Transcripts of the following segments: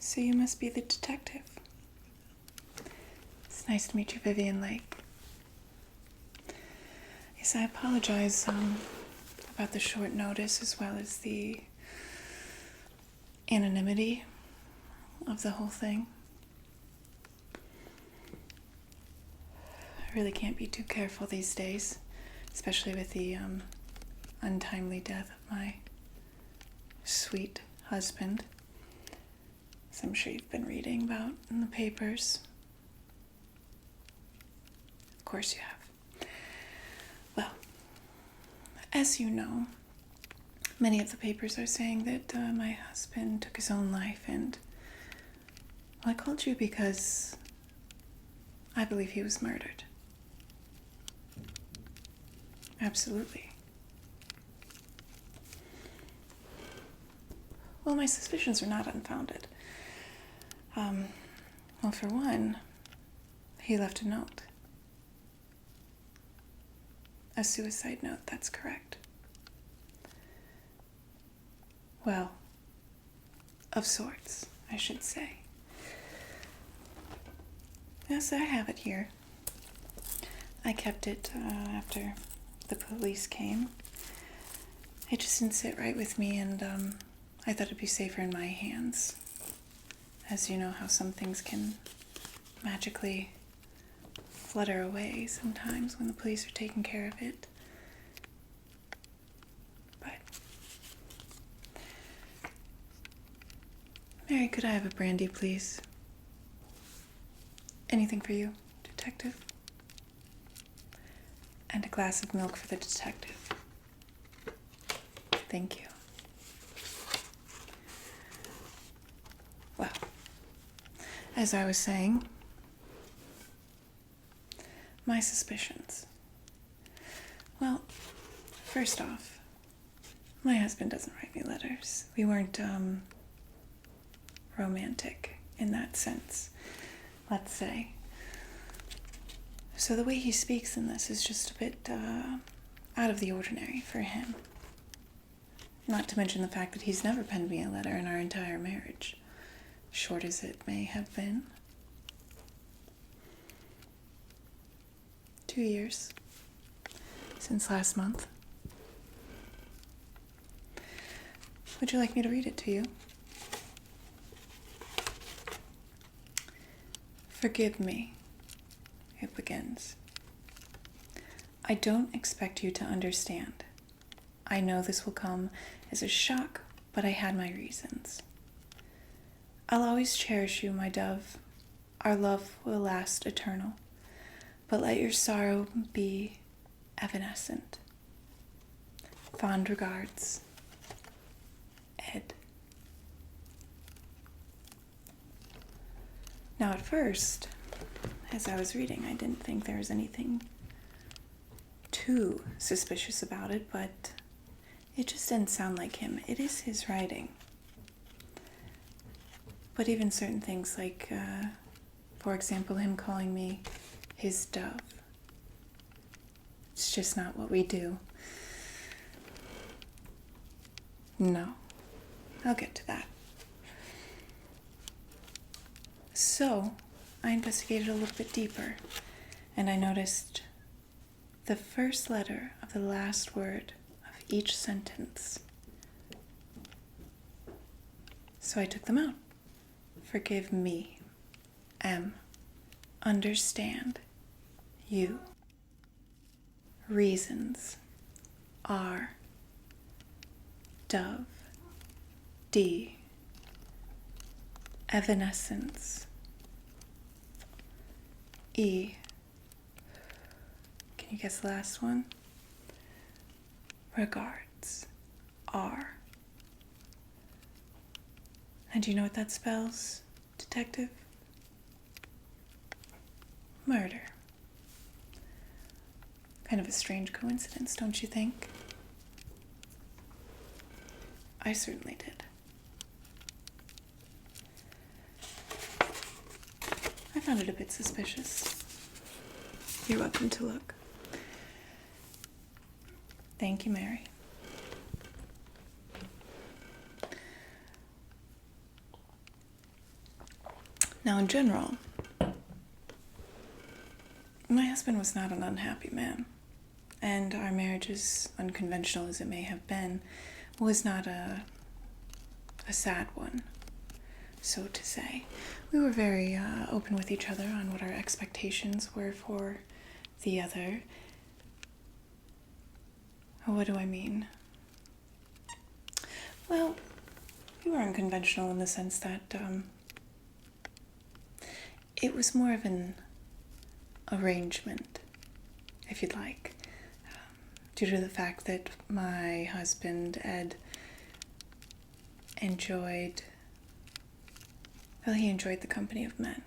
So you must be the detective. It's nice to meet you, Vivian Lake. Yes, I apologize about the short notice as well as the anonymity of the whole thing. I really can't be too careful these days, especially with the untimely death of my sweet husband, as I'm sure you've been reading about in the papers. Of course you have. Well, as you know, many of the papers are saying that my husband took his own life, and I called you because I believe he was murdered. Absolutely. Well, my suspicions are not unfounded. Well, for one, he left a note. A suicide note, that's correct. Well, of sorts, I should say. Yes, I have it here. I kept it after the police came. It just didn't sit right with me, and I thought it'd be safer in my hands. As you know how some things can magically flutter away sometimes when the police are taking care of it. But Mary, could I have a brandy, please? Anything for you, detective? And a glass of milk for the detective. Thank you. Well, as I was saying, my suspicions. Well, first off, my husband doesn't write me letters. We weren't romantic in that sense, let's say. So the way he speaks in this is just a bit out of the ordinary for him. Not to mention the fact that he's never penned me a letter in our entire marriage, short as it may have been. 2 years since last month. Would you like me to read it to you? Forgive me, it begins. I don't expect you to understand. I know this will come as a shock, but I had my reasons. I'll always cherish you, my dove. Our love will last eternal. But let your sorrow be evanescent. Fond regards, Ed. Now at first, as I was reading, I didn't think there was anything too suspicious about it, but it just didn't sound like him. It is his writing. But even certain things like, for example, him calling me his dove. It's just not what we do. No. I'll get to that. So, I investigated a little bit deeper, and I noticed the first letter of the last word of each sentence. So I took them out. Forgive me. M. Understand. You. Reasons. R. Dove. D. Evanescence. E. Can you guess the last one? Regards. R. And do you know what that spells, detective? Murder. Kind of a strange coincidence, don't you think? I certainly did. I found it a bit suspicious. You're welcome to look. Thank you, Mary. Now, in general, my husband was not an unhappy man, and our marriage, as unconventional as it may have been, was not a sad one, so to say. We were very open with each other on what our expectations were for the other. What do I mean? Well, we were unconventional in the sense that it was more of an arrangement, if you'd like, due to the fact that my husband, Ed, enjoyed the company of men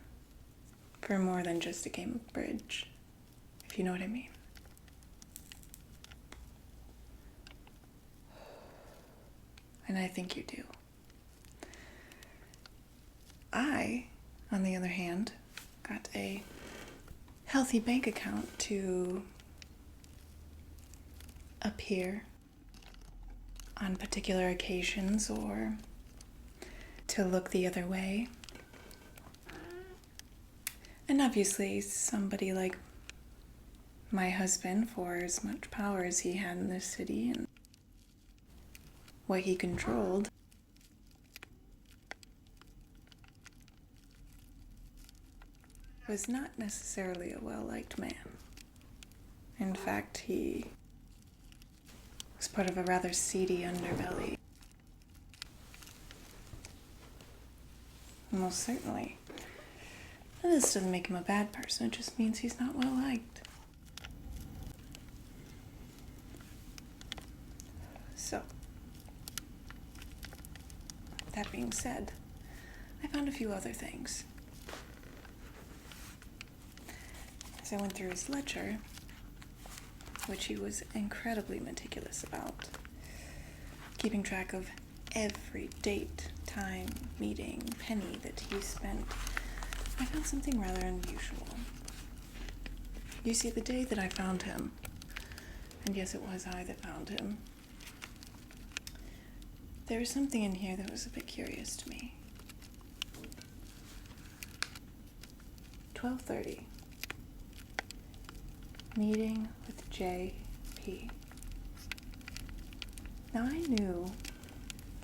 for more than just a game of bridge, if you know what I mean. And I think you do. I, on the other hand, got a healthy bank account to appear on particular occasions or to look the other way. And obviously, somebody like my husband, for as much power as he had in this city and what he controlled, was not necessarily a well-liked man. In fact, he was part of a rather seedy underbelly. Most certainly. And this doesn't make him a bad person, it just means he's not well-liked. So, that being said, I found a few other things. As I went through his ledger, which he was incredibly meticulous about, keeping track of every date, time, meeting, penny that he spent, I found something rather unusual. You see, the day that I found him, and yes, it was I that found him, there was something in here that was a bit curious to me. 12:30. Meeting with J.P. Now, I knew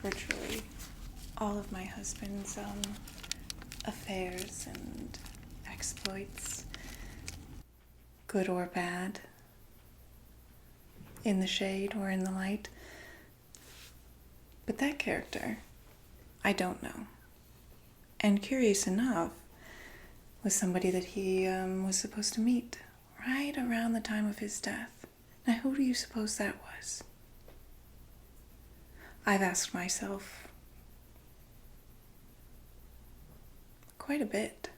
virtually all of my husband's affairs and exploits, good or bad, in the shade or in the light. But that character, I don't know. And curious enough, was somebody that he was supposed to meet right around the time of his death. Now, who do you suppose that was? I've asked myself quite a bit.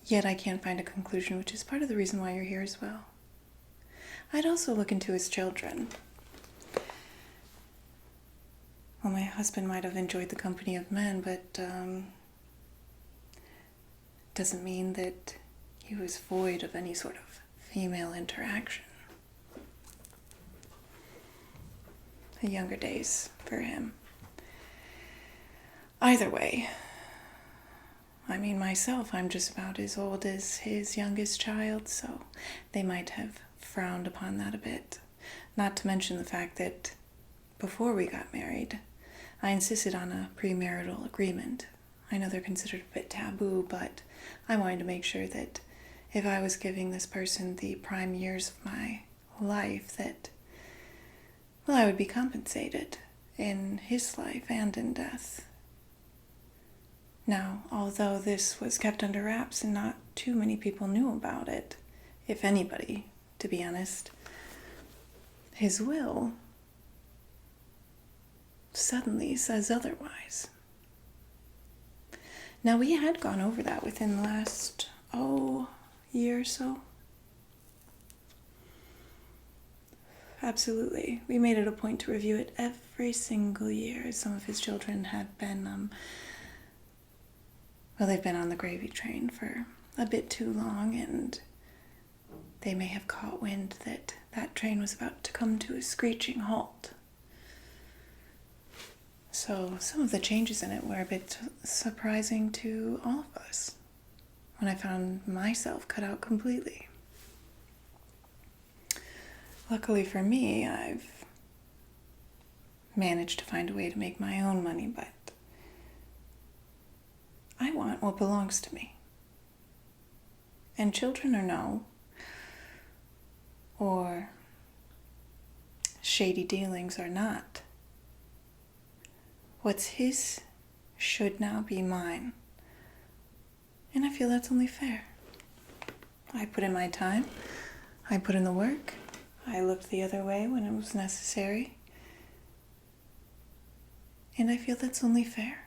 Yet I can't find a conclusion, which is part of the reason why you're here as well. I'd also look into his children. Well, my husband might have enjoyed the company of men, but doesn't mean that he was void of any sort of female interaction. The younger days for him. Either way, I mean, myself, I'm just about as old as his youngest child, so they might have frowned upon that a bit. Not to mention the fact that before we got married, I insisted on a premarital agreement. I know they're considered a bit taboo, but I wanted to make sure that if I was giving this person the prime years of my life, that, well, I would be compensated in his life and in death. Now, although this was kept under wraps and not too many people knew about it, if anybody, to be honest, his will suddenly says otherwise. Now, we had gone over that within the last, year or so. Absolutely. We made it a point to review it every single year. Some of his children had been, they've been on the gravy train for a bit too long, and they may have caught wind that that train was about to come to a screeching halt. So some of the changes in it were a bit surprising to all of us when I found myself cut out completely. Luckily for me, I've managed to find a way to make my own money, but I want what belongs to me. And children or no, or shady dealings or not, what's his should now be mine. And I feel that's only fair. I put in my time, I put in the work, I looked the other way when it was necessary, and I feel that's only fair.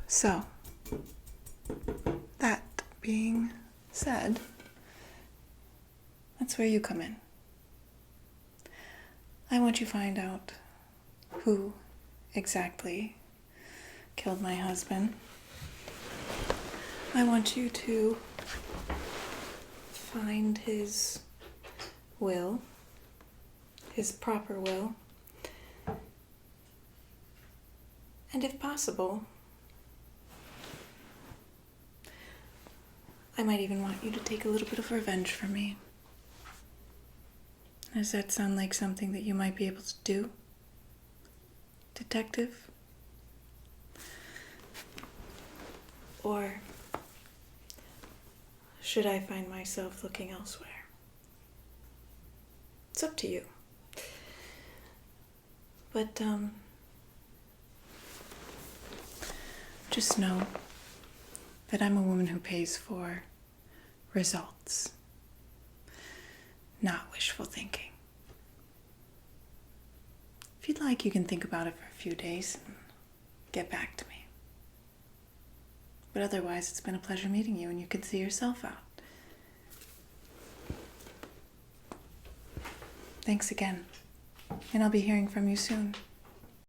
So, that being said, that's where you come in. I want you to find out who exactly killed my husband. I want you to find his will, his proper will, and if possible, I might even want you to take a little bit of revenge for me. Does that sound like something that you might be able to do, detective? Or should I find myself looking elsewhere? It's up to you. But, just know that I'm a woman who pays for results, not wishful thinking. If you'd like, you can think about it for a few days and get back to me. But otherwise, it's been a pleasure meeting you, and you can see yourself out. Thanks again, and I'll be hearing from you soon.